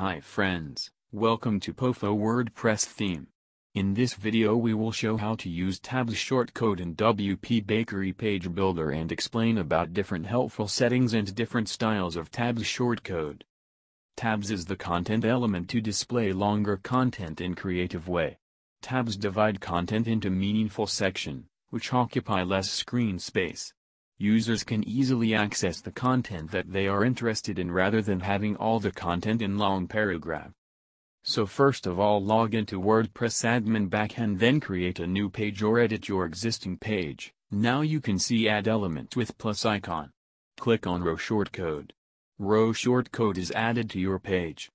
Hi friends, welcome to POFO WordPress Theme. In this video we will show how to use tabs shortcode in WP Bakery Page Builder and explain about different helpful settings and different styles of tabs shortcode. Tabs is the content element to display longer content in creative way. Tabs divide content into meaningful sections, which occupy less screen space. Users can easily access the content that they are interested in rather than having all the content in long paragraph. So first of all, log into WordPress admin backend, then create a new page or edit your existing page. Now you can see add element with plus icon. Click on row shortcode. Row shortcode is added to your page.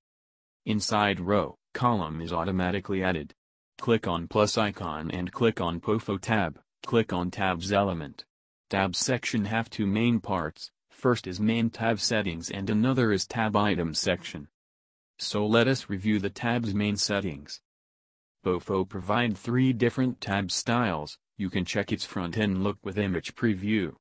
Inside row, column is automatically added. Click on plus icon and click on POFO tab. Click on tabs element. Tabs section have two main parts, first is main tab settings and another is tab items section. So let us review the tabs main settings. POFO provide 3 different tab styles. You can check its front end look with image preview.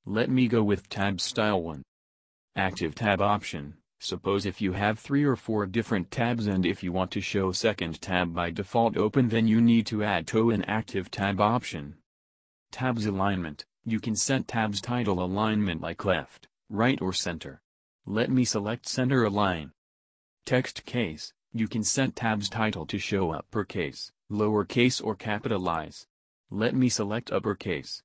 Let me go with tab style 1. Active tab option. Suppose if you have 3 or 4 different tabs and if you want to show second tab by default open, then you need to add to an active tab option. Tabs alignment. You can set tabs title alignment like left, right or center. Let me select center align. Text case. You can set tabs title to show uppercase, lowercase or capitalize. Let me select uppercase.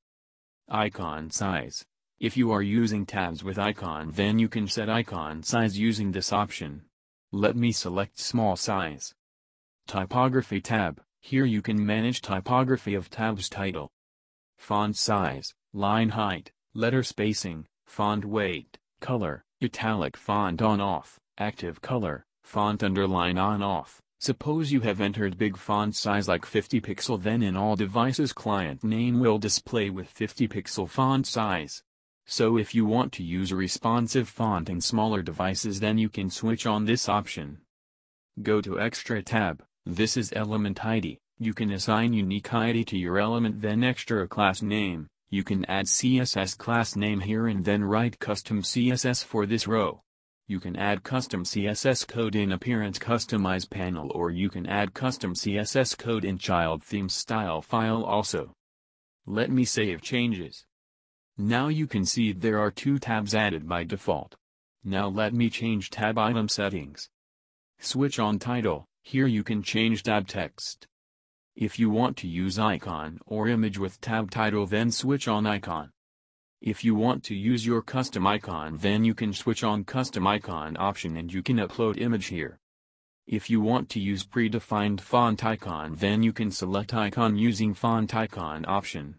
Icon size. If you are using tabs with icon, then you can set icon size using this option. Let me select small size. Typography tab. Here you can manage typography of tabs title. Font size, line height, letter spacing, font weight, color, italic font on off, active color, font underline on off. Suppose you have entered big font size like 50 pixel, then in all devices client name will display with 50 pixel font size. So if you want to use a responsive font in smaller devices, then you can switch on this option. Go to Extra tab. This is element ID. You can assign unique ID to your element, then extra class name. You can add CSS class name here and then write custom CSS for this row. You can add custom CSS code in appearance customize panel, or you can add custom CSS code in child theme style file also. Let me save changes. Now you can see there are 2 tabs added by default. Now let me change tab item settings. Switch on title. Here you can change tab text. If you want to use icon or image with tab title, then switch on icon. If you want to use your custom icon, then you can switch on custom icon option and you can upload image here. If you want to use predefined font icon, then you can select icon using font icon option.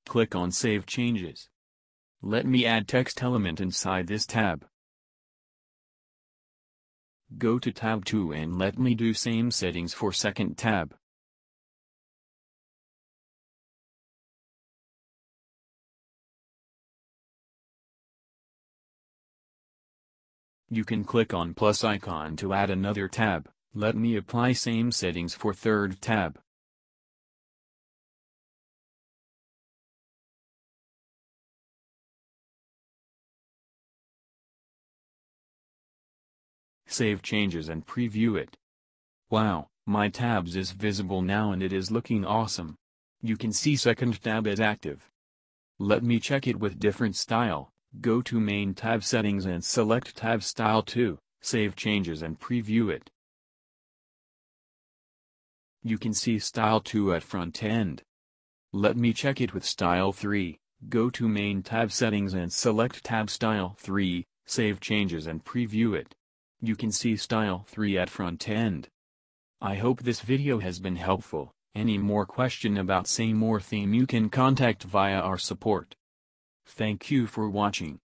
Click on Save Changes. Let me add text element inside this tab. Go to tab 2 and let me do same settings for second tab. You can click on plus icon to add another tab. Let me apply same settings for third tab. Save changes and preview it. Wow, my tabs is visible now and it is looking awesome. You can see second tab is active. Let me check it with different style. Go to main tab settings and select tab style 2, save changes and preview it. You can see style 2 at front end. Let me check it with style 3. Go to main tab settings and select tab style 3, save changes and preview it. You can see style 3 at front end. I hope this video has been helpful. Any more question about same or theme, you can contact via our support. Thank you for watching.